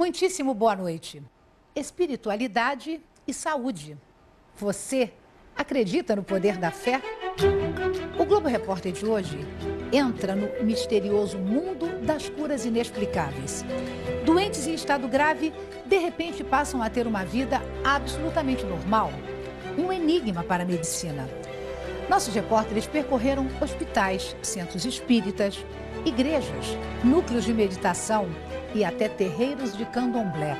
Muitíssimo boa noite. Espiritualidade e saúde. Você acredita no poder da fé? O Globo Repórter de hoje entra no misterioso mundo das curas inexplicáveis. Doentes em estado grave, de repente passam a ter uma vida absolutamente normal. Um enigma para a medicina. Nossos repórteres percorreram hospitais, centros espíritas, igrejas, núcleos de meditação e até terreiros de candomblé.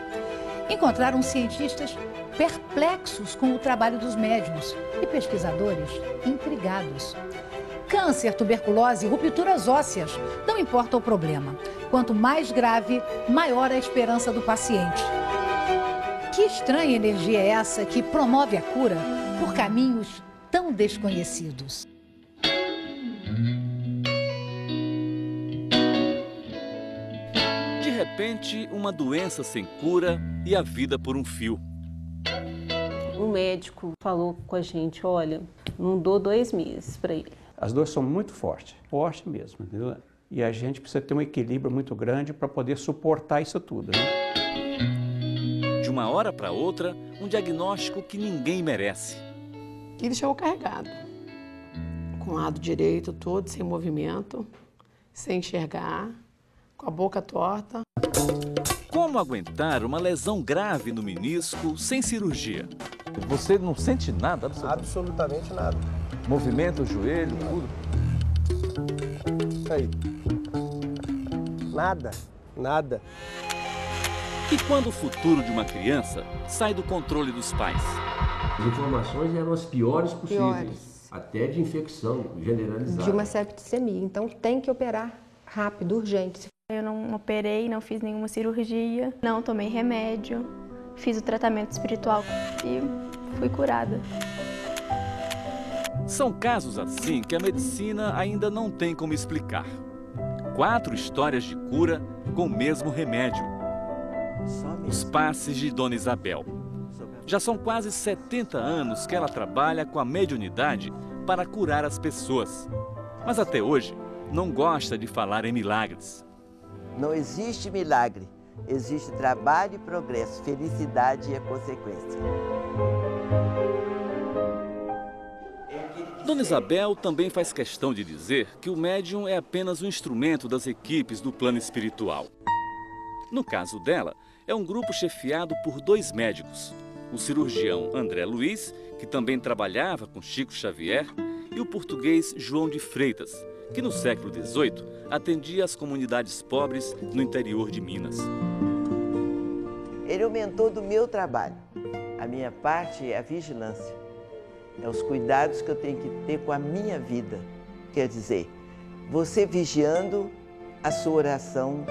Encontraram cientistas perplexos com o trabalho dos médiuns e pesquisadores intrigados. Câncer, tuberculose, rupturas ósseas, não importa o problema. Quanto mais grave, maior a esperança do paciente. Que estranha energia é essa que promove a cura por caminhos tão desconhecidos? De repente, uma doença sem cura e a vida por um fio. Um médico falou com a gente, olha, não dou 2 meses para ele. As dores são muito fortes, forte mesmo, entendeu? E a gente precisa ter um equilíbrio muito grande para poder suportar isso tudo, né? De uma hora para outra, um diagnóstico que ninguém merece. Ele chegou carregado, com o lado direito todo sem movimento, sem enxergar, com a boca torta. Como aguentar uma lesão grave no menisco sem cirurgia? Você não sente nada? Absolutamente nada. Movimento, o joelho, tudo? Aí. Nada, nada. E quando o futuro de uma criança sai do controle dos pais? As informações eram as piores possíveis, Piores. até de infecção generalizada. De uma septicemia, então tem que operar rápido, urgente. Eu não operei, não fiz nenhuma cirurgia, não tomei remédio, fiz o tratamento espiritual e fui curada. São casos assim que a medicina ainda não tem como explicar. 4 histórias de cura com o mesmo remédio. Os passes de Dona Isabel. Já são quase 70 anos que ela trabalha com a mediunidade para curar as pessoas. Mas até hoje não gosta de falar em milagres. Não existe milagre, existe trabalho e progresso, felicidade e a consequência. Dona Isabel também faz questão de dizer que o médium é apenas um instrumento das equipes do plano espiritual. No caso dela, é um grupo chefiado por 2 médicos. O cirurgião André Luiz, que também trabalhava com Chico Xavier, e o português João de Freitas, que no século XVIII atendia as comunidades pobres no interior de Minas. Ele é o mentor do meu trabalho. A minha parte é a vigilância. É os cuidados que eu tenho que ter com a minha vida. Quer dizer, você vigiando, a sua oração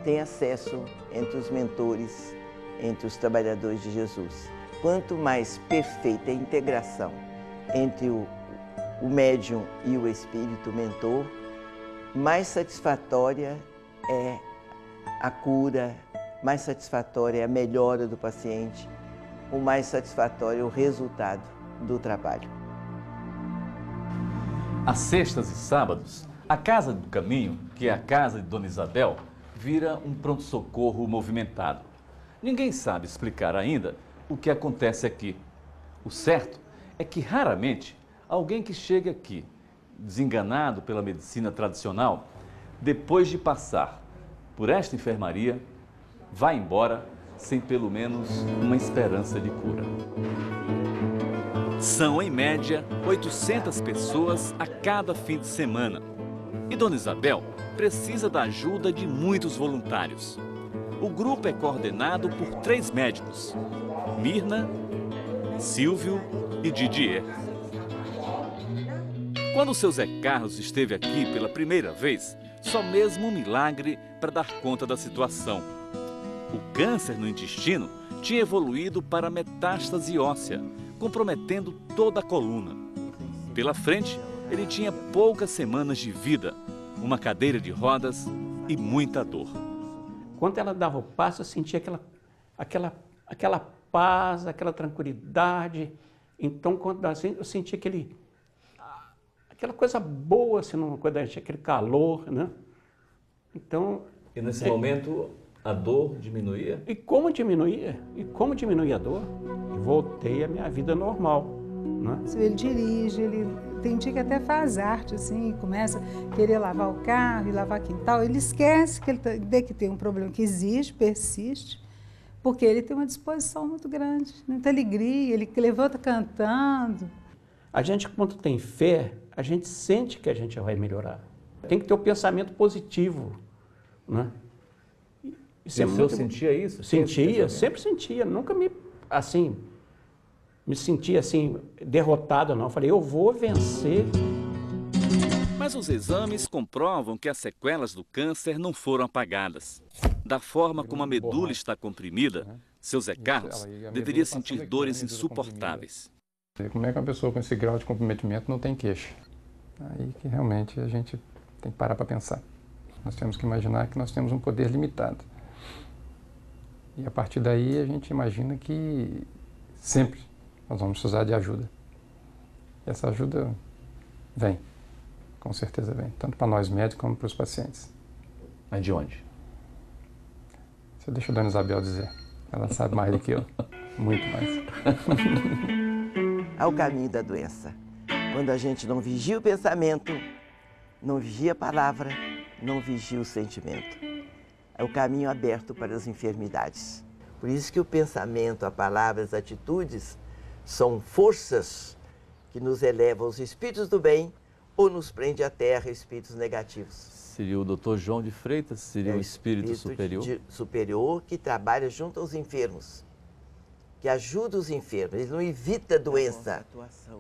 tem acesso entre os mentores, entre os trabalhadores de Jesus. Quanto mais perfeita a integração entre o médium e o espírito mentor, mais satisfatória é a cura, mais satisfatória é a melhora do paciente, o mais satisfatório é o resultado do trabalho. Às sextas e sábados, a Casa do Caminho, que é a casa de Dona Isabel, vira um pronto-socorro movimentado. Ninguém sabe explicar ainda o que acontece aqui. O certo é que raramente alguém que chega aqui, desenganado pela medicina tradicional, depois de passar por esta enfermaria, vai embora sem pelo menos uma esperança de cura. São, em média, 800 pessoas a cada fim de semana. E Dona Isabel precisa da ajuda de muitos voluntários. O grupo é coordenado por 3 médicos: Mirna, Silvio e Didier. Quando o seu Zé Carlos esteve aqui pela primeira vez, só mesmo um milagre para dar conta da situação. O câncer no intestino tinha evoluído para metástase óssea, comprometendo toda a coluna. Pela frente, ele tinha poucas semanas de vida, uma cadeira de rodas e muita dor. Quando ela dava o passo, eu sentia aquela paz, aquela tranquilidade. Então, quando assim, eu sentia aquela coisa boa, assim, aquele calor, né? Então... E nesse momento, A dor diminuía? E como diminuía? E como diminuía a dor? Voltei à minha vida normal, né? Ele dirige, ele tem dia que até faz arte, assim, começa a querer lavar o carro e lavar quintal. Ele esquece que que tem um problema que existe, persiste, porque ele tem uma disposição muito grande, muita alegria, ele levanta cantando. A gente, quando tem fé, a gente sente que a gente vai melhorar. Tem que ter o pensamento positivo, né? Isso o senhor sentia isso? Sentia, sempre sentia. Nunca me sentia assim, derrotado, não. Falei, eu vou vencer. Mas os exames comprovam que as sequelas do câncer não foram apagadas. Da forma como a medula está comprimida, seu Zé Carlos deveria sentir dores insuportáveis. Como é que uma pessoa com esse grau de comprometimento não tem queixa? Aí que realmente a gente tem que parar para pensar. Nós temos que imaginar que nós temos um poder limitado. E a partir daí a gente imagina que sempre nós vamos precisar de ajuda. E essa ajuda vem, com certeza vem, tanto para nós médicos como para os pacientes. Mas de onde? Você deixa a dona Isabel dizer. Ela sabe mais do que eu, muito mais. Ao caminho da doença. Quando a gente não vigia o pensamento, não vigia a palavra, não vigia o sentimento. É o caminho aberto para as enfermidades. Por isso que o pensamento, a palavra, as atitudes são forças que nos elevam aos espíritos do bem ou nos prende à terra espíritos negativos. Seria o Dr. João de Freitas, seria o espírito superior? Superior que trabalha junto aos enfermos, que ajuda os enfermos. Ele não evita a doença,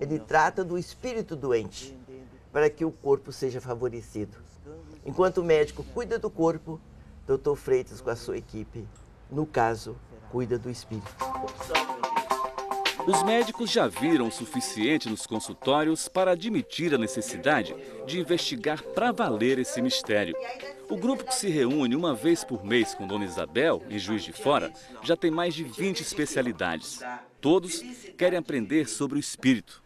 ele trata do espírito doente, para que o corpo seja favorecido. Enquanto o médico cuida do corpo, Dr. Freitas, com a sua equipe, no caso, cuida do espírito. Os médicos já viram o suficiente nos consultórios para admitir a necessidade de investigar para valer esse mistério. O grupo que se reúne uma vez por mês com Dona Isabel, em Juiz de Fora, já tem mais de 20 especialidades. Todos querem aprender sobre o espírito.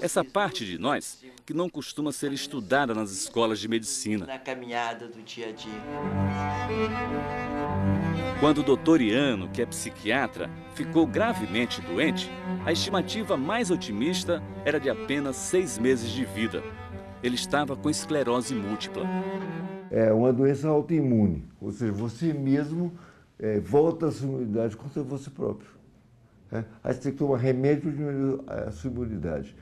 Essa parte de nós que não costuma ser estudada nas escolas de medicina. Na caminhada do dia a dia. Quando o doutor Iano, que é psiquiatra, ficou gravemente doente, a estimativa mais otimista era de apenas 6 meses de vida. Ele estava com esclerose múltipla. É uma doença autoimune, ou seja, você mesmo volta a sua imunidade contra você próprio. Aí você tem que tomar remédio para diminuir a sua imunidade,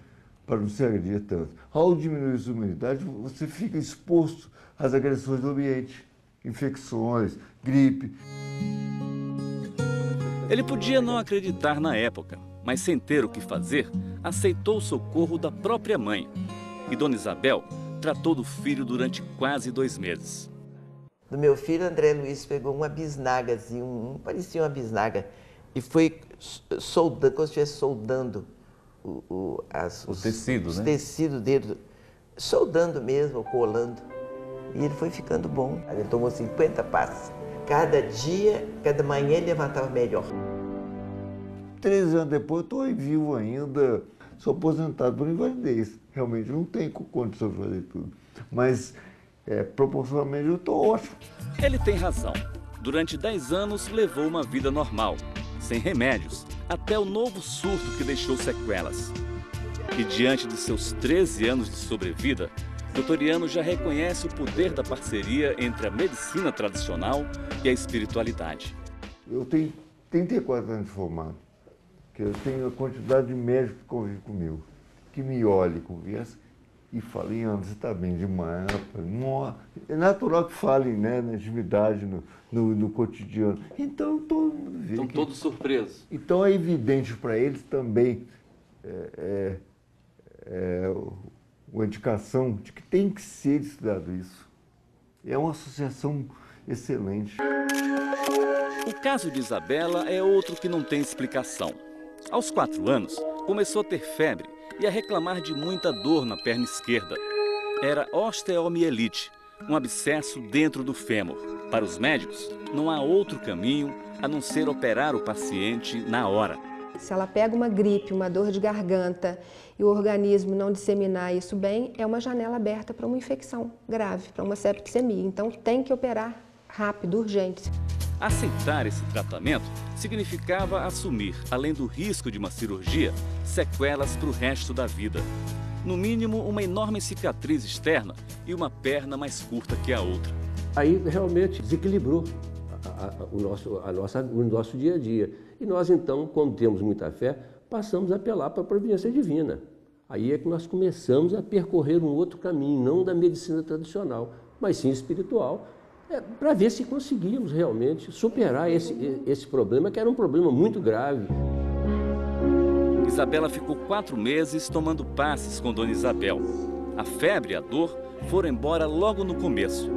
para não se agredir tanto. Ao diminuir a sua imunidade, você fica exposto às agressões do ambiente, infecções, gripe. Ele podia não acreditar na época, mas sem ter o que fazer, aceitou o socorro da própria mãe. E Dona Isabel tratou do filho durante quase 2 meses. Do meu filho, André Luiz pegou uma bisnagazinha, parecia uma bisnaga, e foi soldando, como se estivesse soldando os tecidos dele, soldando mesmo, colando. E ele foi ficando bom. Ele tomou 50 passos. Cada dia, cada manhã ele levantava melhor. 3 anos depois, eu estou vivo ainda, sou aposentado por invalidez. Realmente não tenho condição de fazer tudo. Mas, proporcionalmente, eu estou ótimo. Ele tem razão. Durante 10 anos, levou uma vida normal, sem remédios, até o novo surto que deixou sequelas. E diante de seus 13 anos de sobrevida, Dr. Iano já reconhece o poder da parceria entre a medicina tradicional e a espiritualidade. Eu tenho 34 anos de formado, que eu tenho a quantidade de médicos que convivem comigo, que me olham, conversam e falam, Iano, você está bem demais, rapaz. É natural que falem, né, na intimidade, no cotidiano. Então, todo mundo vê. Estão todos surpresos. Então, é evidente para eles também uma indicação de que tem que ser estudado isso. É uma associação excelente. O caso de Isabela é outro que não tem explicação. Aos 4 anos, começou a ter febre e a reclamar de muita dor na perna esquerda. Era osteomielite, um abscesso dentro do fêmur. Para os médicos, não há outro caminho a não ser operar o paciente na hora. Se ela pega uma gripe, uma dor de garganta e o organismo não disseminar isso bem, é uma janela aberta para uma infecção grave, para uma septicemia. Então tem que operar rápido, urgente. Aceitar esse tratamento significava assumir, além do risco de uma cirurgia, sequelas para o resto da vida. No mínimo, uma enorme cicatriz externa e uma perna mais curta que a outra. Aí realmente desequilibrou o nosso dia a dia. E nós então, quando temos muita fé, passamos a apelar para a providência divina. Aí é que nós começamos a percorrer um outro caminho, não da medicina tradicional, mas sim espiritual, para ver se conseguíamos realmente superar esse problema, que era um problema muito grave. Isabela ficou 4 meses tomando passes com Dona Isabel. A febre e a dor foram embora logo no começo.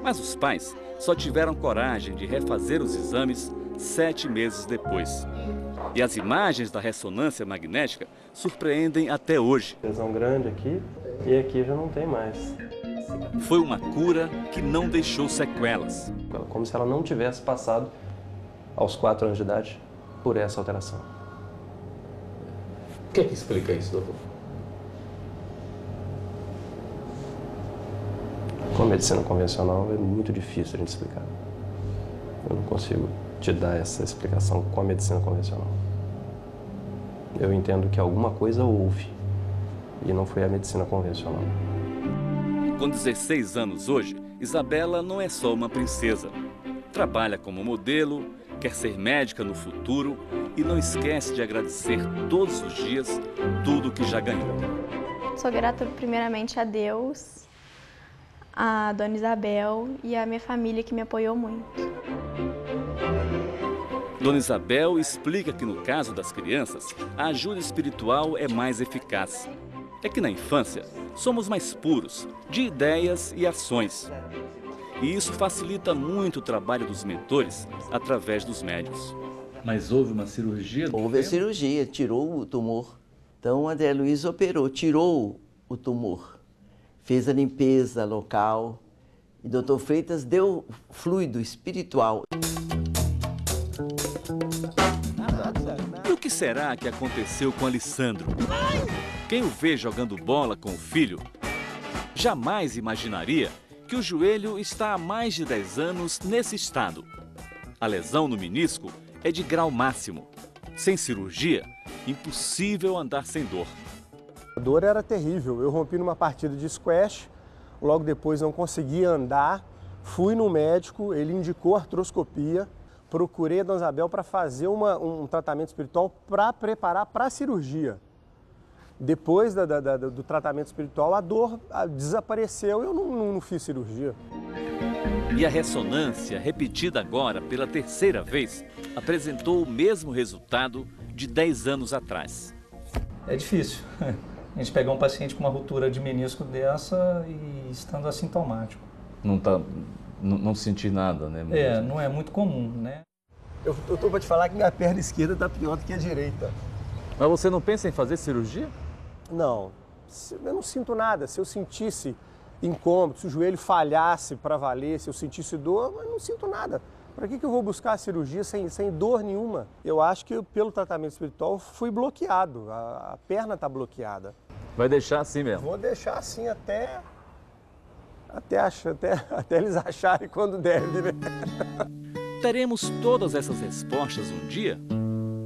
Mas os pais só tiveram coragem de refazer os exames 7 meses depois. E as imagens da ressonância magnética surpreendem até hoje. Lesão grande aqui e aqui já não tem mais. Foi uma cura que não deixou sequelas. Como se ela não tivesse passado aos 4 anos de idade por essa alteração. O que é que explica isso, doutor? Com a medicina convencional é muito difícil a gente explicar. Eu não consigo te dar essa explicação com a medicina convencional. Eu entendo que alguma coisa houve e não foi a medicina convencional. Com 16 anos hoje, Isabela não é só uma princesa. Trabalha como modelo, quer ser médica no futuro e não esquece de agradecer todos os dias tudo que já ganhou. Sou grata primeiramente a Deus, a Dona Isabel e a minha família que me apoiou muito. Dona Isabel explica que no caso das crianças, a ajuda espiritual é mais eficaz. É que na infância, somos mais puros, de ideias e ações. E isso facilita muito o trabalho dos mentores através dos médiuns. Mas houve uma cirurgia? Houve a cirurgia, tirou o tumor. Então, o André Luiz operou, tirou o tumor. Fez a limpeza local. E o Dr. Freitas deu fluido espiritual. E o que será que aconteceu com Alessandro? Quem o vê jogando bola com o filho, jamais imaginaria que o joelho está há mais de 10 anos nesse estado. A lesão no menisco é de grau máximo. Sem cirurgia, impossível andar sem dor. A dor era terrível. Eu rompi numa partida de squash, logo depois não conseguia andar, fui no médico, ele indicou artroscopia, procurei a Dona Isabel para fazer um tratamento espiritual para preparar para a cirurgia. Depois do tratamento espiritual, a dor desapareceu e eu não fiz cirurgia. E a ressonância, repetida agora pela 3ª vez, apresentou o mesmo resultado de 10 anos atrás. É difícil. A gente pegar um paciente com uma ruptura de menisco dessa e estando assintomático. Não senti nada, né? Não é muito comum, né? Eu tô para te falar que minha perna esquerda está pior do que a direita. Mas você não pensa em fazer cirurgia? Não, eu não sinto nada. Se eu sentisse incômodo, se o joelho falhasse para valer, se eu sentisse dor, eu não sinto nada. Para que eu vou buscar a cirurgia sem dor nenhuma? Eu acho que pelo tratamento espiritual fui bloqueado, a perna está bloqueada. Vai deixar assim mesmo? Vou deixar assim até eles acharem quando deve, né? Teremos todas essas respostas um dia?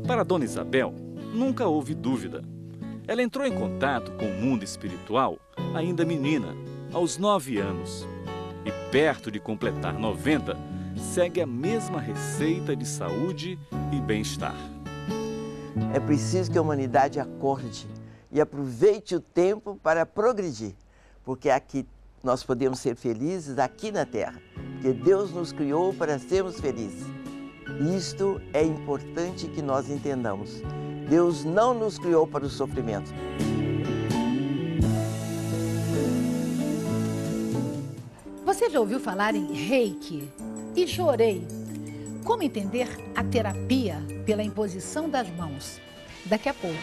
Para Dona Isabel, nunca houve dúvida. Ela entrou em contato com o mundo espiritual ainda menina, aos 9 anos. E perto de completar 90, segue a mesma receita de saúde e bem-estar. É preciso que a humanidade acorde e aproveite o tempo para progredir, porque aqui nós podemos ser felizes aqui na Terra, porque Deus nos criou para sermos felizes. Isto é importante que nós entendamos. Deus não nos criou para o sofrimento. Você já ouviu falar em Reiki e Chorei? Como entender a terapia pela imposição das mãos? Daqui a pouco.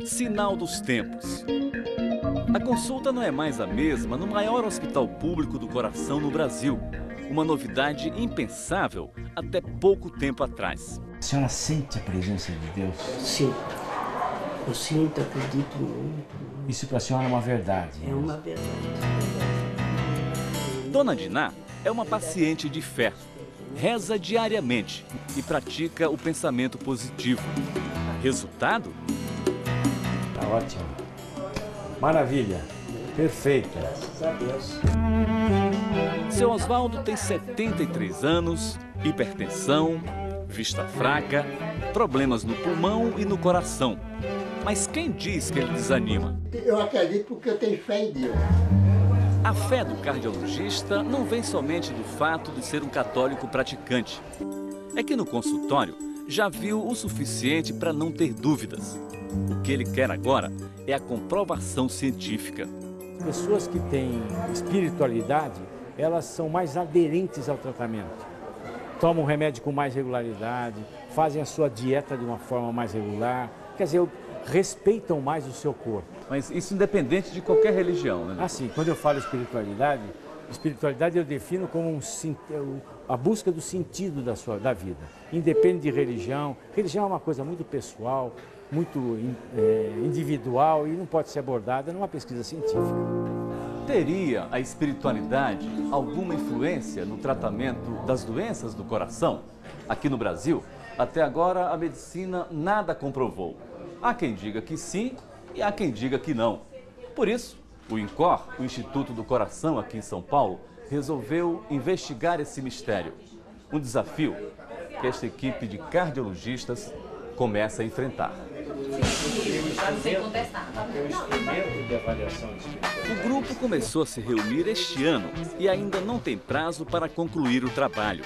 Sinal dos tempos. A consulta não é mais a mesma no maior hospital público do coração no Brasil. Uma novidade impensável até pouco tempo atrás. A senhora sente a presença de Deus? Sim. Eu sinto, acredito muito. Isso para a senhora é uma verdade? É uma verdade. Dona Diná é uma paciente de fé. Reza diariamente e pratica o pensamento positivo. Resultado? Tá ótimo. Maravilha. Perfeito. Graças a Deus. Seu Oswaldo tem 73 anos, hipertensão, vista fraca, problemas no pulmão e no coração. Mas quem diz que ele desanima? Eu acredito porque eu tenho fé em Deus. A fé do cardiologista não vem somente do fato de ser um católico praticante. É que no consultório já viu o suficiente para não ter dúvidas. O que ele quer agora é a comprovação científica. Pessoas que têm espiritualidade, elas são mais aderentes ao tratamento. Tomam remédio com mais regularidade, fazem a sua dieta de uma forma mais regular. Quer dizer, respeitam mais o seu corpo. Mas isso independente de qualquer religião, né? Assim, quando eu falo espiritualidade eu defino como a busca do sentido da vida. Independe de religião. Religião é uma coisa muito pessoal, muito individual e não pode ser abordada numa pesquisa científica. Teria a espiritualidade alguma influência no tratamento das doenças do coração? Aqui no Brasil, até agora a medicina nada comprovou. Há quem diga que sim e há quem diga que não. Por isso, o INCOR, o Instituto do Coração aqui em São Paulo, resolveu investigar esse mistério. Um desafio que esta equipe de cardiologistas começa a enfrentar. O grupo começou a se reunir este ano e ainda não tem prazo para concluir o trabalho.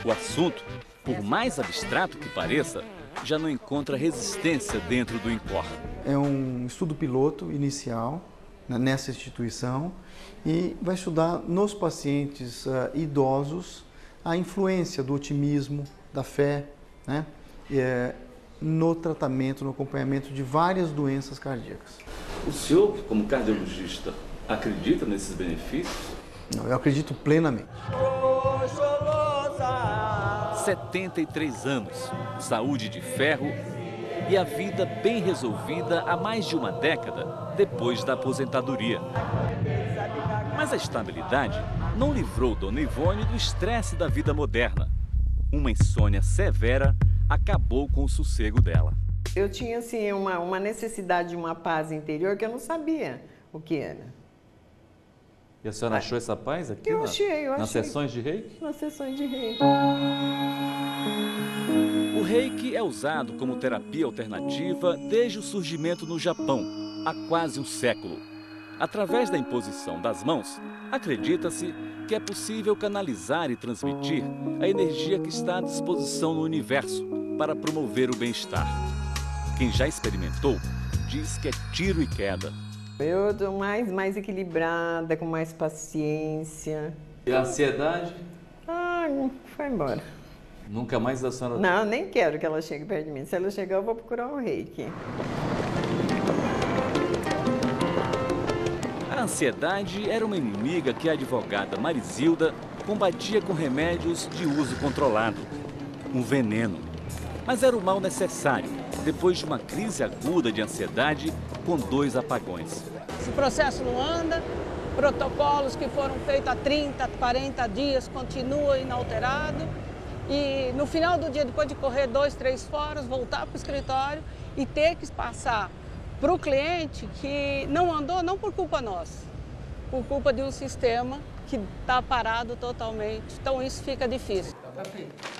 O assunto, por mais abstrato que pareça, já não encontra resistência dentro do INCOR. É um estudo piloto inicial nessa instituição e vai estudar nos pacientes idosos a influência do otimismo, da fé, né? No tratamento, no acompanhamento de várias doenças cardíacas. O senhor, como cardiologista, acredita nesses benefícios? Não, eu acredito plenamente. 73 anos, saúde de ferro e a vida bem resolvida há mais de uma década depois da aposentadoria. Mas a estabilidade não livrou Dona Ivone do estresse da vida moderna. Uma insônia severa acabou com o sossego dela. Eu tinha assim uma necessidade de uma paz interior que eu não sabia o que era. E a senhora achou essa paz aqui? Eu achei. Nas sessões de reiki? Nas sessões de reiki. O reiki é usado como terapia alternativa desde o surgimento no Japão, há quase um século. Através da imposição das mãos, acredita-se que é possível canalizar e transmitir a energia que está à disposição no universo para promover o bem-estar. Quem já experimentou diz que é tiro e queda. Eu estou mais equilibrada, com mais paciência. E a ansiedade? Foi embora. Nunca mais a senhora... Não, nem quero que ela chegue perto de mim. Se ela chegar, eu vou procurar um reiki. A ansiedade era uma inimiga que a advogada Marisilda combatia com remédios de uso controlado. Um veneno. Mas era o mal necessário, depois de uma crise aguda de ansiedade com 2 apagões. Esse processo não anda, protocolos que foram feitos há 30, 40 dias continuam inalterados. E no final do dia, depois de correr 2, 3 fóruns, voltar para o escritório e ter que passar para o cliente que não andou, não por culpa nossa, por culpa de um sistema que está parado totalmente. Então isso fica difícil.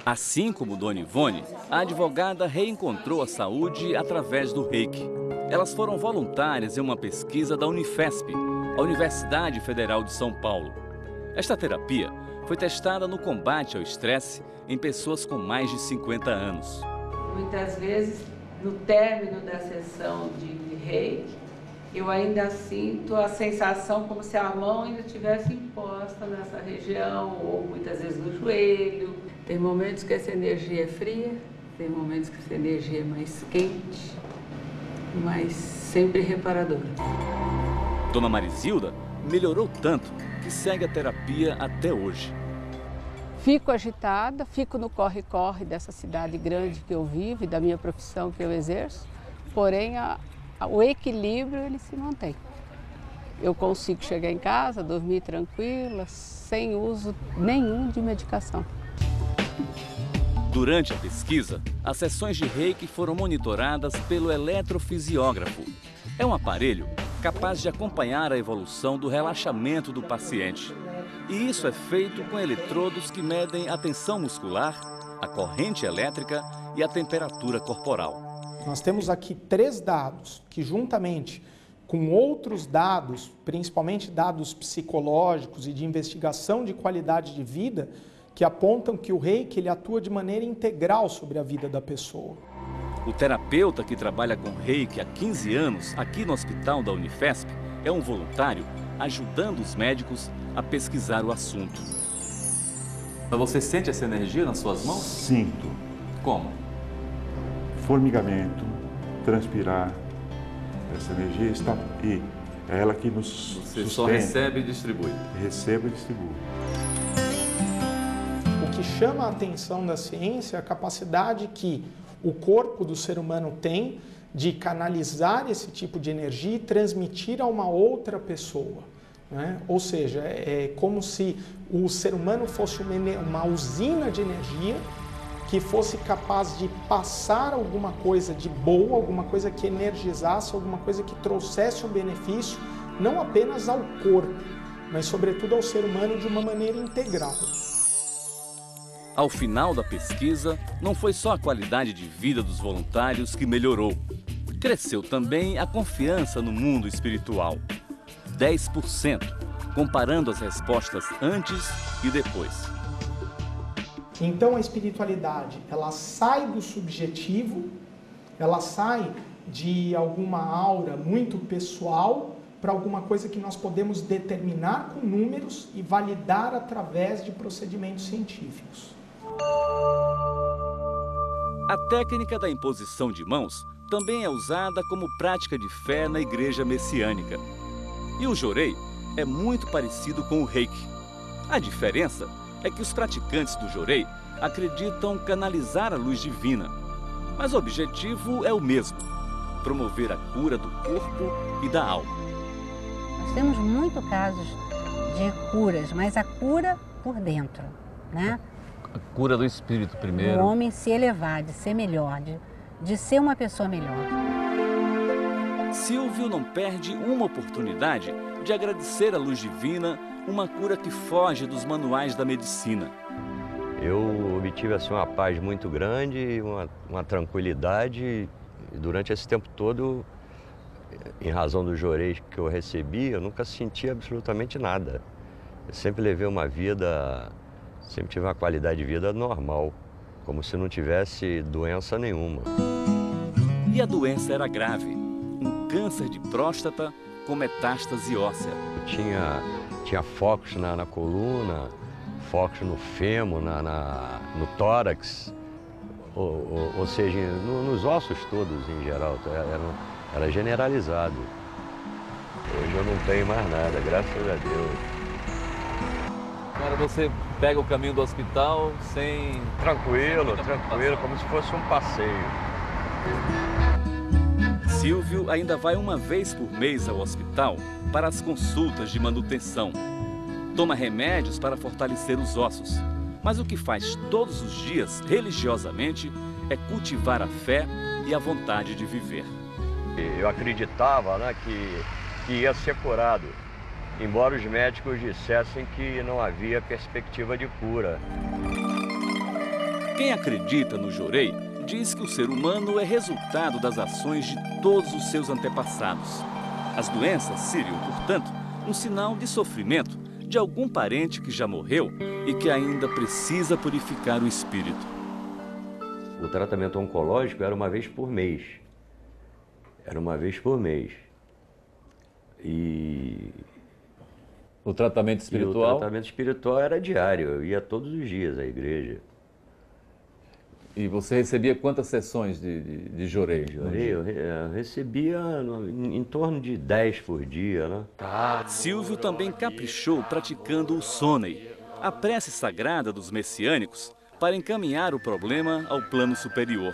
Assim como Dona Ivone, a advogada reencontrou a saúde através do reiki. Elas foram voluntárias em uma pesquisa da Unifesp, a Universidade Federal de São Paulo. Esta terapia foi testada no combate ao estresse em pessoas com mais de 50 anos. Muitas vezes, no término da sessão de reiki, eu ainda sinto a sensação como se a mão ainda estivesse imposta nessa região, ou muitas vezes no joelho. Tem momentos que essa energia é fria, tem momentos que essa energia é mais quente, mas sempre reparadora. Dona Marisilda melhorou tanto que segue a terapia até hoje. Fico agitada, fico no corre-corre dessa cidade grande que eu vivo e da minha profissão que eu exerço, porém o equilíbrio ele se mantém. Eu consigo chegar em casa, dormir tranquila, sem uso nenhum de medicação. Durante a pesquisa, as sessões de reiki foram monitoradas pelo eletrofisiógrafo. É um aparelho capaz de acompanhar a evolução do relaxamento do paciente. E isso é feito com eletrodos que medem a tensão muscular, a corrente elétrica e a temperatura corporal. Nós temos aqui 3 dados que, juntamente com outros dados, principalmente dados psicológicos e de investigação de qualidade de vida, que apontam que o reiki ele atua de maneira integral sobre a vida da pessoa. O terapeuta que trabalha com reiki há 15 anos aqui no hospital da Unifesp é um voluntário ajudando os médicos a pesquisar o assunto. Mas você sente essa energia nas suas mãos? Sinto. Como? Formigamento, transpirar. Essa energia está aí. É ela que nos sustenta. Você só recebe e distribui. Recebo e distribuo. O que chama a atenção da ciência é a capacidade que o corpo do ser humano tem de canalizar esse tipo de energia e transmitir a uma outra pessoa, né? Ou seja, é como se o ser humano fosse uma usina de energia que fosse capaz de passar alguma coisa de boa, alguma coisa que energizasse, alguma coisa que trouxesse um benefício, não apenas ao corpo, mas sobretudo ao ser humano de uma maneira integral. Ao final da pesquisa, não foi só a qualidade de vida dos voluntários que melhorou. Cresceu também a confiança no mundo espiritual. 10%, comparando as respostas antes e depois. Então a espiritualidade, ela sai do subjetivo, ela sai de alguma aura muito pessoal para alguma coisa que nós podemos determinar com números e validar através de procedimentos científicos. A técnica da imposição de mãos também é usada como prática de fé na igreja messiânica. E o jorei é muito parecido com o reiki. A diferença é que os praticantes do jorei acreditam canalizar a luz divina. Mas o objetivo é o mesmo: promover a cura do corpo e da alma. Nós temos muitos casos de curas, mas a cura por dentro, né? A cura do espírito primeiro. O homem se elevar, de ser melhor, de ser uma pessoa melhor. Silvio não perde uma oportunidade de agradecer à luz divina uma cura que foge dos manuais da medicina. Eu obtive assim, uma paz muito grande, uma tranquilidade. E durante esse tempo todo, em razão dos joreis que eu recebi, eu nunca senti absolutamente nada. Eu sempre levei uma vida, sempre tive uma qualidade de vida normal, como se não tivesse doença nenhuma. E a doença era grave, um câncer de próstata com metástase óssea. Eu tinha focos na coluna, focos no fêmur, no tórax, ou seja, nos ossos todos em geral, era generalizado. Hoje eu não tenho mais nada, graças a Deus. Agora você pega o caminho do hospital sem... Tranquilo, como se fosse um passeio. Silvio ainda vai uma vez por mês ao hospital para as consultas de manutenção. Toma remédios para fortalecer os ossos, mas o que faz todos os dias, religiosamente, é cultivar a fé e a vontade de viver. Eu acreditava, né, que ia ser curado, embora os médicos dissessem que não havia perspectiva de cura. Quem acredita no jorei diz que o ser humano é resultado das ações de todos os seus antepassados. As doenças seriam, portanto, um sinal de sofrimento de algum parente que já morreu e que ainda precisa purificar o espírito. O tratamento oncológico era uma vez por mês. E o tratamento espiritual? O tratamento espiritual era diário, eu ia todos os dias à igreja. E você recebia quantas sessões de jorei? Eu recebia em torno de 10 por dia, né? Silvio também caprichou praticando o Sonei, a prece sagrada dos messiânicos, para encaminhar o problema ao plano superior.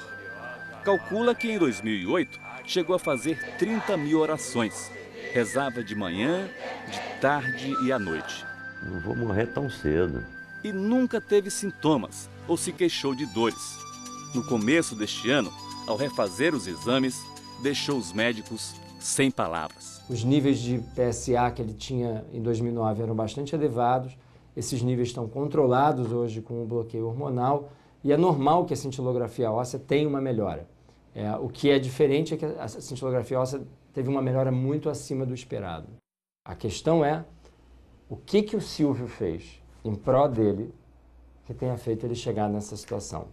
Calcula que em 2008 chegou a fazer 30 mil orações. Rezava de manhã, de tarde e à noite. Não vou morrer tão cedo. E nunca teve sintomas ou se queixou de dores. No começo deste ano, ao refazer os exames, deixou os médicos sem palavras. Os níveis de PSA que ele tinha em 2009 eram bastante elevados. Esses níveis estão controlados hoje com o bloqueio hormonal e é normal que a cintilografia óssea tenha uma melhora. O que é diferente é que a cintilografia óssea teve uma melhora muito acima do esperado. A questão é o que o Silvio fez em pró dele que tenha feito ele chegar nessa situação.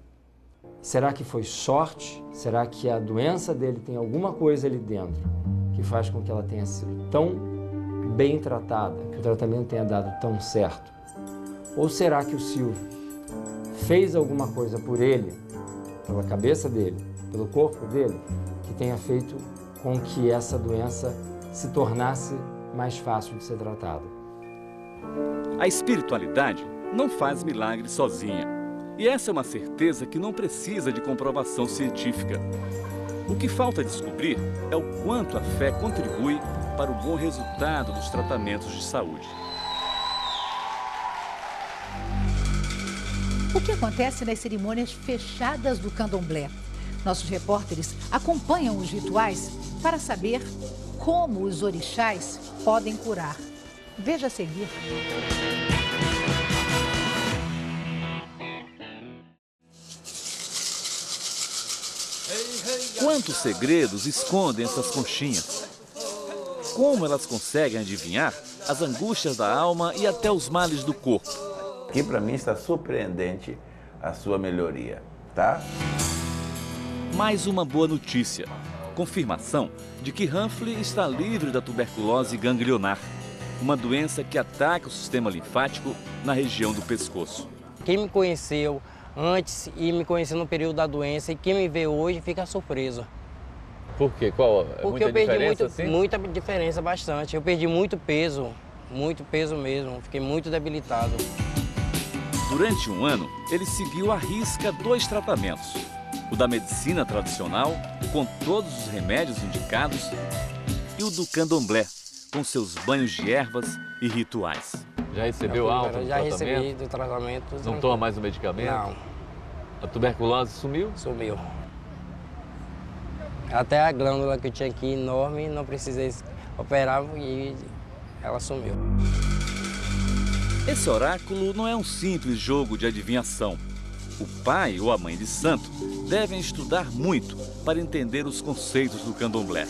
Será que foi sorte? Será que a doença dele tem alguma coisa ali dentro que faz com que ela tenha sido tão bem tratada, que o tratamento tenha dado tão certo? Ou será que o Silvio fez alguma coisa por ele, pela cabeça dele, pelo corpo dele, que tenha feito com que essa doença se tornasse mais fácil de ser tratada? A espiritualidade não faz milagre sozinha. E essa é uma certeza que não precisa de comprovação científica. O que falta descobrir é o quanto a fé contribui para o bom resultado dos tratamentos de saúde. O que acontece nas cerimônias fechadas do candomblé? Nossos repórteres acompanham os rituais para saber como os orixás podem curar. Veja a seguir. Quantos segredos escondem essas conchinhas? Como elas conseguem adivinhar as angústias da alma e até os males do corpo? Aqui para mim está surpreendente a sua melhoria, tá? Mais uma boa notícia. Confirmação de que Humphrey está livre da tuberculose ganglionar, uma doença que ataca o sistema linfático na região do pescoço. Quem me conheceu antes e me conheceu no período da doença e quem me vê hoje fica surpreso. Por quê? Qual? Porque eu perdi muita diferença, bastante. Eu perdi muito peso mesmo, fiquei muito debilitado. Durante um ano, ele seguiu à risca 2 tratamentos. O da medicina tradicional, com todos os remédios indicados, e o do candomblé, com seus banhos de ervas e rituais. Já recebeu alta do tratamento? Já recebi do tratamento. Não toma mais o medicamento? Não. A tuberculose sumiu? Sumiu. Até a glândula que eu tinha aqui enorme, não precisei operar e ela sumiu. Esse oráculo não é um simples jogo de adivinhação. O pai ou a mãe de santo devem estudar muito para entender os conceitos do candomblé.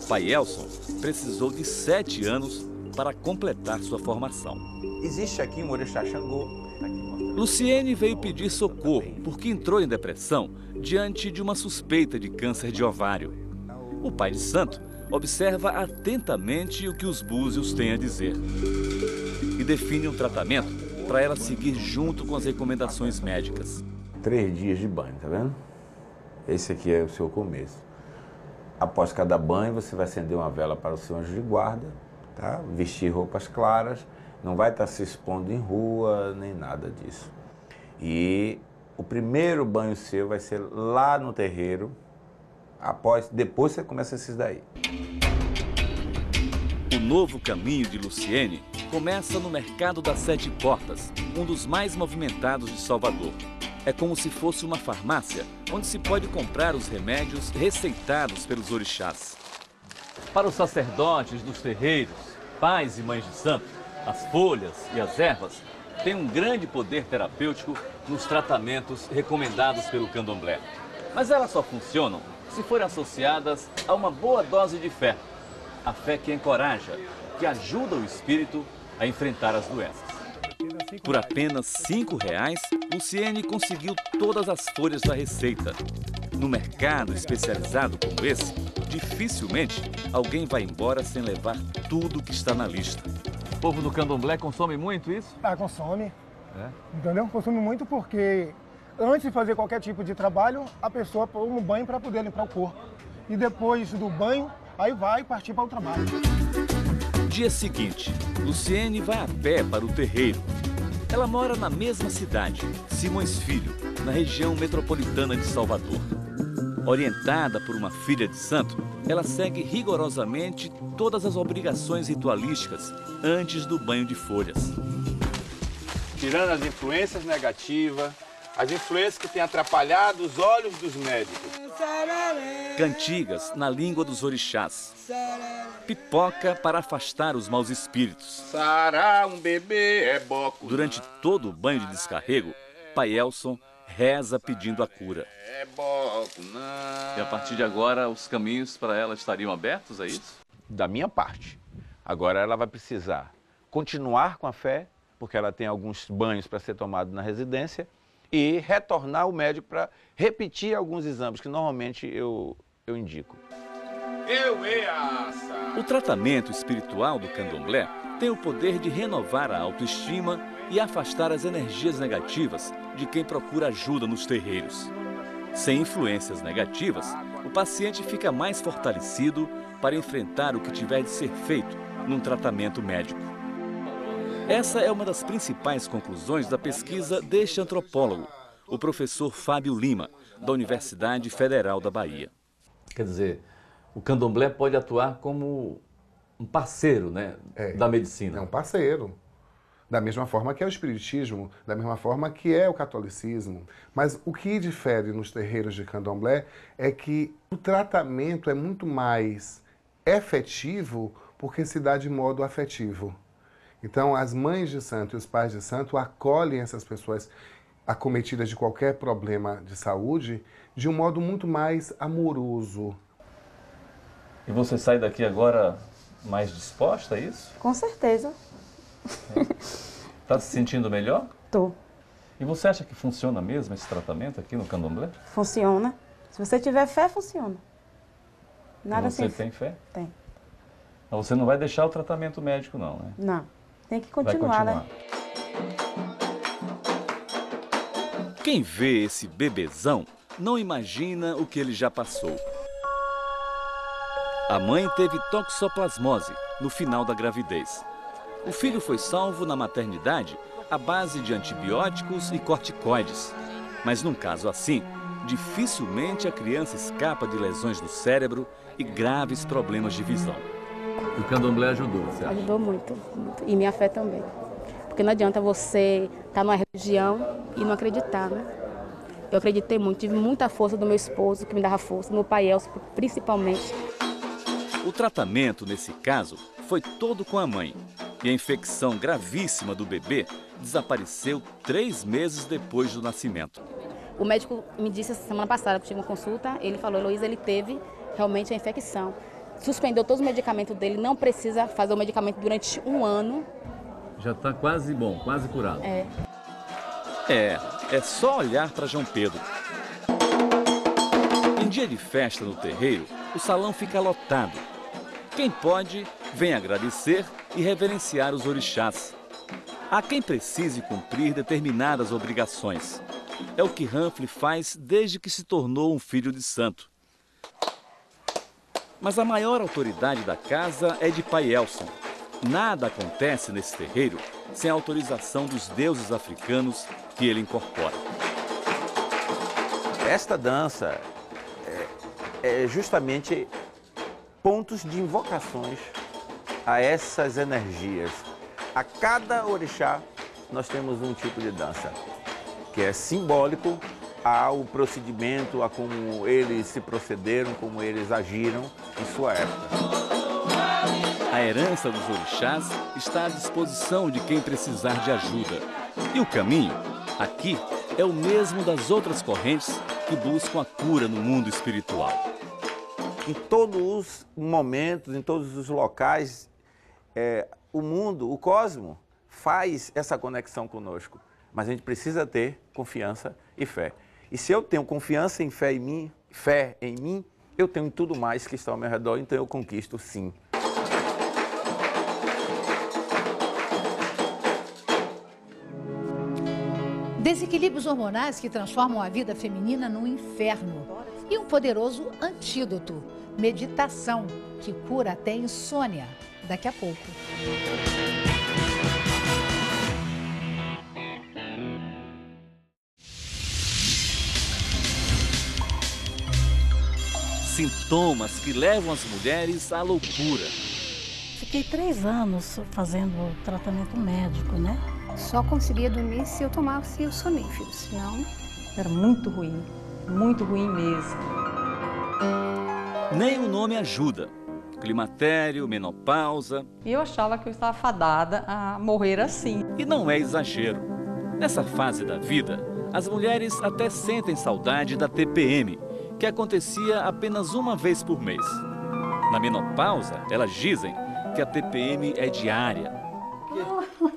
Pai Elson precisou de 7 anos para completar sua formação. Existe aqui um orixá Xangô. Luciene veio pedir socorro porque entrou em depressão diante de uma suspeita de câncer de ovário. O pai de santo observa atentamente o que os búzios têm a dizer e define um tratamento para ela seguir junto com as recomendações médicas. 3 dias de banho, tá vendo? Esse aqui é o seu começo. Após cada banho, você vai acender uma vela para o seu anjo de guarda, tá? Vestir roupas claras, não vai estar se expondo em rua, nem nada disso. E o primeiro banho seu vai ser lá no terreiro, depois você começa esses daí. O novo caminho de Luciene começa no Mercado das 7 Portas, um dos mais movimentados de Salvador. É como se fosse uma farmácia, onde se pode comprar os remédios receitados pelos orixás. Para os sacerdotes dos terreiros, pais e mães de santo, as folhas e as ervas têm um grande poder terapêutico nos tratamentos recomendados pelo candomblé. Mas elas só funcionam se forem associadas a uma boa dose de fé. A fé que encoraja, que ajuda o espírito a enfrentar as doenças. Por apenas R$ 5,00, Luciene conseguiu todas as folhas da receita. No mercado especializado como esse, dificilmente alguém vai embora sem levar tudo que está na lista. O povo do candomblé consome muito isso? Consome. Entendeu? Consome muito porque antes de fazer qualquer tipo de trabalho, a pessoa toma um banho para poder limpar o corpo. E depois do banho, aí vai partir para o trabalho. Dia seguinte, Luciene vai a pé para o terreiro. Ela mora na mesma cidade, Simões Filho, na região metropolitana de Salvador. Orientada por uma filha de santo, ela segue rigorosamente todas as obrigações ritualísticas antes do banho de folhas. Tirando as influências negativas, as influências que têm atrapalhado os olhos dos médicos. Cantigas na língua dos orixás. Pipoca para afastar os maus espíritos. Sará, um bebê é boco. Durante todo o banho de descarrego, Pai Elson reza pedindo a cura. É boco, não. E a partir de agora, os caminhos para ela estariam abertos, é isso? Da minha parte. Agora ela vai precisar continuar com a fé, porque ela tem alguns banhos para ser tomado na residência, e retornar ao médico para repetir alguns exames que normalmente eu indico. O tratamento espiritual do candomblé tem o poder de renovar a autoestima e afastar as energias negativas de quem procura ajuda nos terreiros. Sem influências negativas, o paciente fica mais fortalecido para enfrentar o que tiver de ser feito num tratamento médico. Essa é uma das principais conclusões da pesquisa deste antropólogo, o professor Fábio Lima, da Universidade Federal da Bahia. Quer dizer, o candomblé pode atuar como um parceiro, né, da medicina. É um parceiro. Da mesma forma que é o espiritismo, da mesma forma que é o catolicismo. Mas o que difere nos terreiros de candomblé é que o tratamento é muito mais efetivo porque se dá de modo afetivo. Então, as mães de santo e os pais de santo acolhem essas pessoas acometidas de qualquer problema de saúde de um modo muito mais amoroso. E você sai daqui agora mais disposta a isso? Com certeza. Está se sentindo melhor? Tô. E você acha que funciona mesmo esse tratamento aqui no candomblé? Funciona. Se você tiver fé, funciona. Nada você tem fé? Tem. Mas você não vai deixar o tratamento médico não, né? Não. Tem que continuar, né? Quem vê esse bebezão não imagina o que ele já passou. A mãe teve toxoplasmose no final da gravidez. O filho foi salvo na maternidade à base de antibióticos e corticoides. Mas num caso assim, dificilmente a criança escapa de lesões do cérebro e graves problemas de visão. O candomblé ajudou, você acha? Ajudou muito, muito. E minha fé também. Porque não adianta você estar numa religião e não acreditar, né? Eu acreditei muito, tive muita força do meu esposo, que me dava força, do meu pai Elcio, principalmente. O tratamento, nesse caso, foi todo com a mãe. E a infecção gravíssima do bebê desapareceu 3 meses depois do nascimento. O médico me disse essa semana passada, que eu tive uma consulta, ele falou, Heloísa, ele teve realmente a infecção. Suspendeu todos os medicamentos dele, não precisa fazer o medicamento durante 1 ano. Já está quase bom, quase curado. É só olhar para João Pedro. Em dia de festa no terreiro, o salão fica lotado. Quem pode, vem agradecer e reverenciar os orixás. Há quem precise cumprir determinadas obrigações. É o que Humphrey faz desde que se tornou um filho de santo. Mas a maior autoridade da casa é de Pai Elson. Nada acontece nesse terreiro sem a autorização dos deuses africanos que ele incorpora. Esta dança é justamente pontos de invocações a essas energias. A cada orixá nós temos um tipo de dança, que é simbólico ao procedimento, a como eles se procederam, como eles agiram em sua época. A herança dos orixás está à disposição de quem precisar de ajuda. E o caminho, aqui, é o mesmo das outras correntes que buscam a cura no mundo espiritual. Em todos os momentos, em todos os locais, o mundo, o cosmo, faz essa conexão conosco. Mas a gente precisa ter confiança e fé. E se eu tenho confiança e fé em mim, eu tenho tudo mais que está ao meu redor, então eu conquisto sim. Desequilíbrios hormonais que transformam a vida feminina num inferno. E um poderoso antídoto, meditação, que cura até insônia. Daqui a pouco. Sintomas que levam as mulheres à loucura. Fiquei 3 anos fazendo tratamento médico, né? Só conseguia dormir se eu tomasse o sonífero, senão... Era muito ruim mesmo. Nem o nome ajuda. Climatério, menopausa. E eu achava que eu estava fadada a morrer assim. E não é exagero. Nessa fase da vida, as mulheres até sentem saudade da TPM, que acontecia apenas uma vez por mês. Na menopausa, elas dizem que a TPM é diária.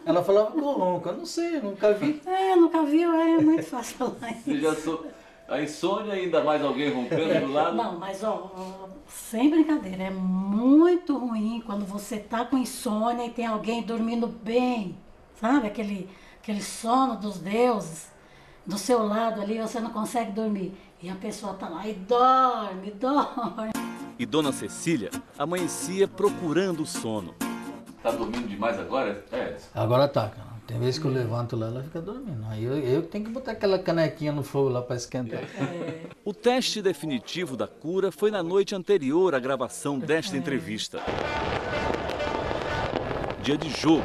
Ela falava com ronca, não sei, nunca vi. Nunca viu, é muito fácil falar isso. A insônia, ainda mais alguém roncando do lado? Não, mas sem brincadeira, é muito ruim quando você tá com insônia e tem alguém dormindo bem, sabe? Aquele sono dos deuses do seu lado ali, você não consegue dormir. E a pessoa tá lá e dorme. E Dona Cecília amanhecia procurando o sono. Tá dormindo demais agora? Agora tá, cara. Tem vezes que eu levanto lá, ela fica dormindo. Aí eu tenho que botar aquela canequinha no fogo lá para esquentar. O teste definitivo da cura foi na noite anterior à gravação desta entrevista. Dia de jogo.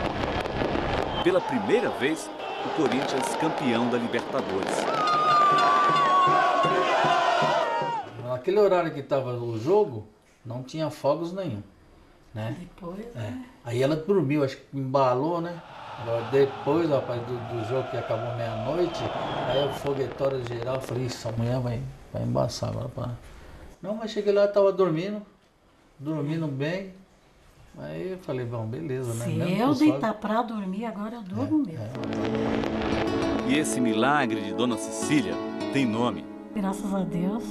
Pela primeira vez, o Corinthians campeão da Libertadores. Naquele horário que estava o jogo, não tinha fogos nenhum, né? Depois, Aí ela dormiu, acho que embalou, né? Agora depois, rapaz, do jogo que acabou meia-noite, aí o foguetório geral, eu falei, isso, amanhã vai embaçar agora. Não, mas cheguei lá, estava dormindo bem. Aí eu falei, bom, beleza, né? Se eu deitar para dormir, agora eu durmo mesmo. E esse milagre de Dona Cecília tem nome. Graças a Deus,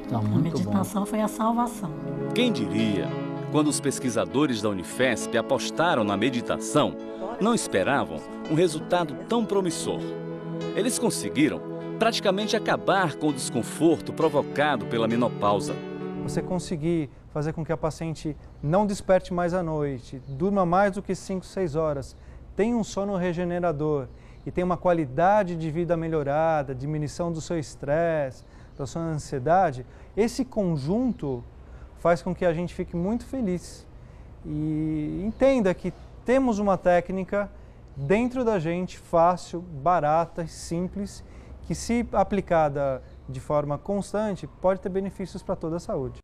tá a muito meditação foi a salvação. Quem diria, quando os pesquisadores da Unifesp apostaram na meditação, não esperavam um resultado tão promissor. Eles conseguiram praticamente acabar com o desconforto provocado pela menopausa. Você conseguir fazer com que a paciente não desperte mais à noite, durma mais do que 5, 6 horas, tenha um sono regenerador e tenha uma qualidade de vida melhorada, diminuição do seu estresse, da sua ansiedade, esse conjunto faz com que a gente fique muito feliz e entenda que temos uma técnica dentro da gente, fácil, barata e simples, que se aplicada de forma constante, pode ter benefícios para toda a saúde.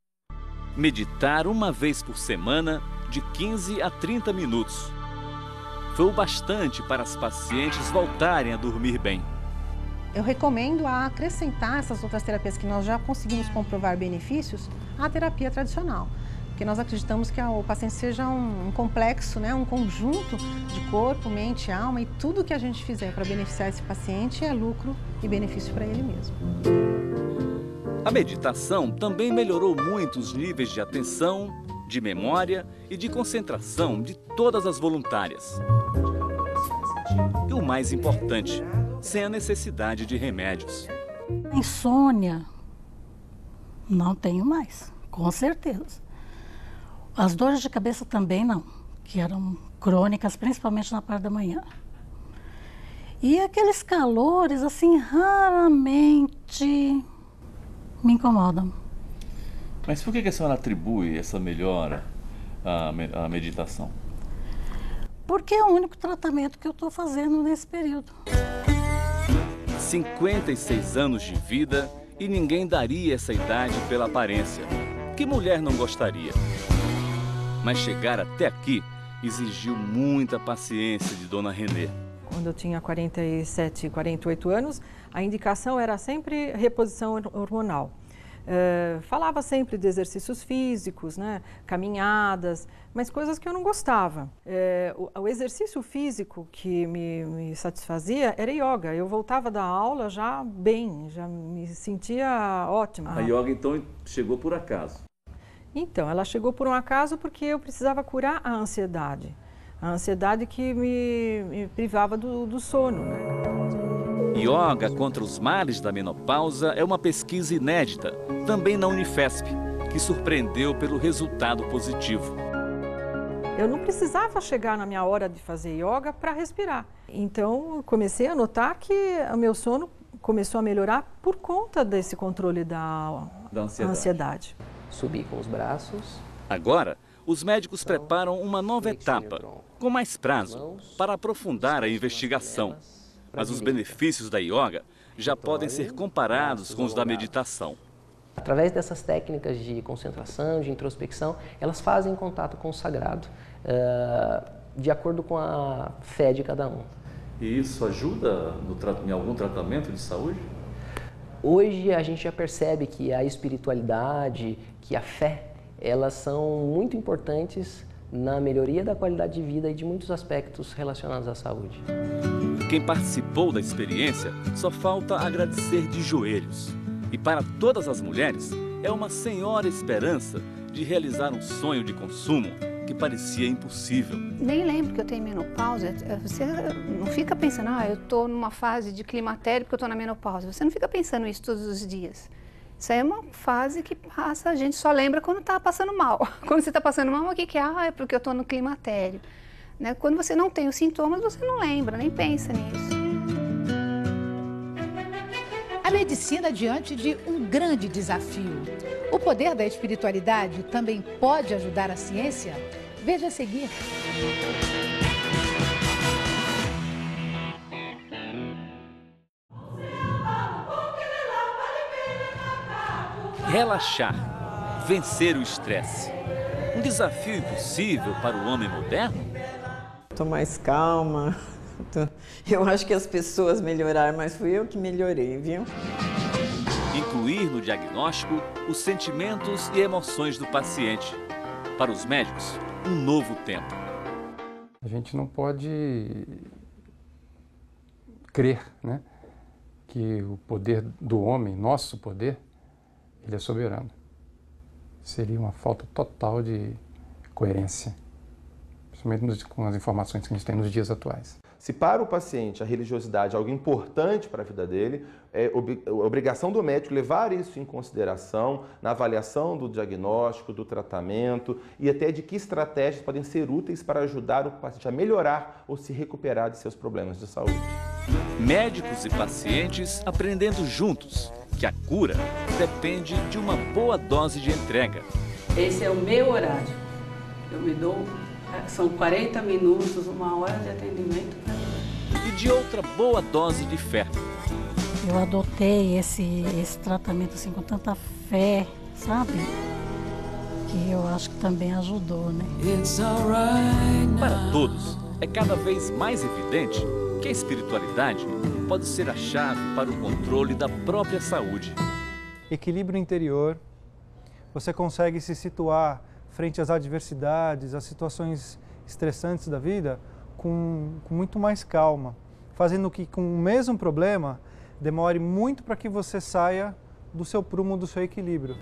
Meditar uma vez por semana, de 15 a 30 minutos. Foi o bastante para as pacientes voltarem a dormir bem. Eu recomendo a acrescentar essas outras terapias que nós já conseguimos comprovar benefícios à terapia tradicional. Porque nós acreditamos que o paciente seja um complexo, né, um conjunto de corpo, mente, alma, e tudo que a gente fizer para beneficiar esse paciente é lucro e benefício para ele mesmo. A meditação também melhorou muito os níveis de atenção, de memória e de concentração de todas as voluntárias. E o mais importante, sem a necessidade de remédios. Insônia, não tenho mais, com certeza. As dores de cabeça também não, que eram crônicas, principalmente na parte da manhã. E aqueles calores, assim, raramente me incomodam. Mas por que a senhora atribui essa melhora à meditação? Porque é o único tratamento que eu estou fazendo nesse período. 56 anos de vida e ninguém daria essa idade pela aparência. Que mulher não gostaria? Mas chegar até aqui exigiu muita paciência de Dona Renê. Quando eu tinha 47, 48 anos, a indicação era sempre reposição hormonal. Falava sempre de exercícios físicos, né, caminhadas, mas coisas que eu não gostava. O exercício físico que me satisfazia era yoga. Eu voltava da aula já bem, já me sentia ótima. A yoga então chegou por acaso? Então, ela chegou por um acaso porque eu precisava curar a ansiedade. A ansiedade que me privava do sono. Né? Yoga contra os males da menopausa é uma pesquisa inédita, também na Unifesp, que surpreendeu pelo resultado positivo. Eu não precisava chegar na minha hora de fazer yoga para respirar. Então, comecei a notar que o meu sono começou a melhorar por conta desse controle da ansiedade. Subir com os braços. Agora, os médicos preparam uma nova etapa, com mais prazo, para aprofundar a investigação. Mas os benefícios da yoga já podem ser comparados com os da meditação. Através dessas técnicas de concentração, de introspecção, elas fazem contato com o sagrado, de acordo com a fé de cada um. E isso ajuda em algum tratamento de saúde? Hoje a gente já percebe que a espiritualidade, que a fé, elas são muito importantes na melhoria da qualidade de vida e de muitos aspectos relacionados à saúde. Quem participou da experiência só falta agradecer de joelhos. E para todas as mulheres, é uma senhora esperança de realizar um sonho de consumo que parecia impossível. Nem lembro que eu tenho menopausa. Você não fica pensando, eu estou numa fase de climatério porque eu estou na menopausa. Você não fica pensando isso todos os dias. Isso aí é uma fase que passa, a gente só lembra quando está passando mal. Quando você está passando mal, o que é? É porque eu estou no climatério. Né? Quando você não tem os sintomas, você não lembra, nem pensa nisso. A medicina diante de um grande desafio. O poder da espiritualidade também pode ajudar a ciência? Veja a seguir. Relaxar, vencer o estresse. Um desafio impossível para o homem moderno? Estou mais calma. Eu acho que as pessoas melhoraram, mas fui eu que melhorei, viu? Incluir no diagnóstico os sentimentos e emoções do paciente. Para os médicos, um novo tempo. A gente não pode crer, né, que o poder do homem, nosso poder, ele é soberano. Seria uma falta total de coerência, principalmente com as informações que a gente tem nos dias atuais. Se para o paciente a religiosidade é algo importante para a vida dele, é obrigação do médico levar isso em consideração na avaliação do diagnóstico, do tratamento e até de que estratégias podem ser úteis para ajudar o paciente a melhorar ou se recuperar de seus problemas de saúde. Médicos e pacientes aprendendo juntos que a cura depende de uma boa dose de entrega. Esse é o meu horário. Eu me dou, são 40 minutos, 1 hora de atendimento. E de outra boa dose de fé. Eu adotei esse tratamento assim com tanta fé, sabe? Que eu acho que também ajudou, né? Para todos, é cada vez mais evidente que a espiritualidade pode ser a chave para o controle da própria saúde. Equilíbrio interior, você consegue se situar frente às adversidades, às situações estressantes da vida com muito mais calma, fazendo que com o mesmo problema demore muito para que você saia do seu prumo, do seu equilíbrio.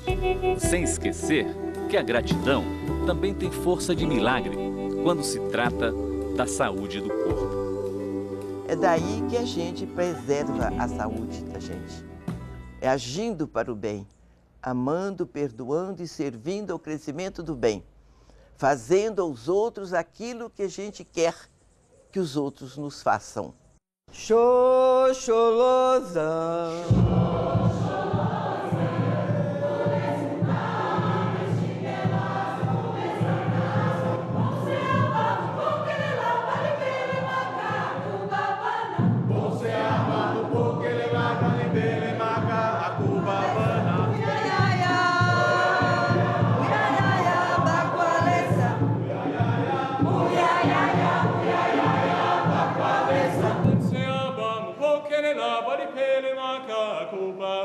Sem esquecer que a gratidão também tem força de milagre quando se trata da saúde do corpo. É daí que a gente preserva a saúde da gente. É agindo para o bem, amando, perdoando e servindo ao crescimento do bem, fazendo aos outros aquilo que a gente quer que os outros nos façam. Xoxolosão.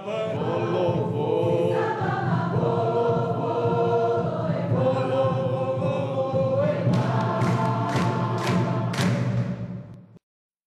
Bolo